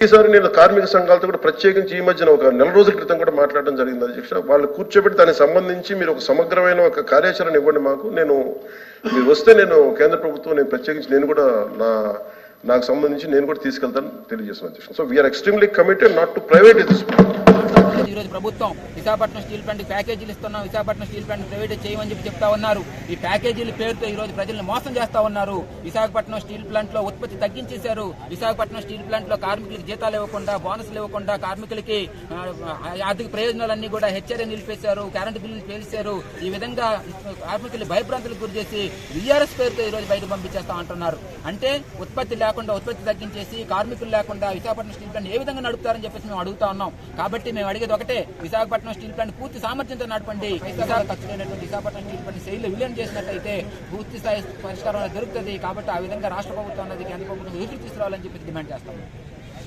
ఈసారి నేను కార్మిక సంఘాలతో కూడా ప్రత్యేకించి ఈ మధ్యన ఒక నెల రోజుల క్రితం కూడా మాట్లాడడం జరిగింది అధ్యక్ష. వాళ్ళు కూర్చోబెట్టి దానికి సంబంధించి మీరు ఒక సమగ్రమైన ఒక కార్యాచరణ ఇవ్వండి మాకు. మీరు వస్తే నేను కేంద్ర ప్రభుత్వం నేను ప్రత్యేకించి నేను కూడా నాకు సంబంధించి నేను కూడా తీసుకెళ్తాను తెలియజేస్తున్నాను అధ్యక్ష. So we are extremely committed not to private this. ఈ రోజు ప్రభుత్వం విశాఖపట్నం స్టీల్ ప్లాంట్ ప్యాకేజీలు ఇస్తున్నాం, విశాఖపట్నం స్టీల్ ప్లాంట్ ప్రైవేట్ చేయమని చెప్తా ఉన్నారు. ఈ ప్యాకేజీల పేరుతో ఈ రోజు ప్రజలను మోసం చేస్తా ఉన్నారు. విశాఖపట్నం స్టీల్ ప్లాంట్ లో ఉత్పత్తి తగ్గించేశారు. విశాఖపట్నం స్టీల్ ప్లాంట్ లో కార్మికులకు జీతాలు ఇవ్వకుండా, బోనస్లు ఇవ్వకుండా, కార్మికులకి ఆర్థిక ప్రయోజనాలన్నీ కూడా హెచ్చరిక నిలిపేశారు, కరెంటు బిల్లులు పేల్చారు. ఈ విధంగా కార్మికులు భయభ్రాంతులకు గురి చేసి విఆర్ఎస్ పేరుతో ఈ రోజు బయట పంపించేస్తా అంటున్నారు. అంటే ఉత్పత్తి లేకుండా, ఉత్పత్తి తగ్గించేసి కార్మికులు లేకుండా విశాఖపట్నం స్టీల్ ప్లాంట్ ఏ విధంగా నడుపుతారని చెప్పేసి మేము అడుగుతా ఉన్నాం. కాబట్టి మేము అడిగేది ఒకటే, విశాఖపట్నం స్టీల్ ప్లాంట్ పూర్తి సామర్థ్యంతో నడపండి. ఖర్చులైనటువంటి విశాఖపట్నం స్టీల్ ప్లాంట్ శైలిలో విలీనం చేసినట్టయితే పూర్తి స్థాయి పరిష్కారం దొరుకుతుంది. కాబట్టి ఆ విధంగా రాష్ట్ర ప్రభుత్వం అన్నది కేంద్ర ప్రభుత్వం ఎదురు తీసుకురావాలని చెప్పి డిమాండ్ చేస్తాము.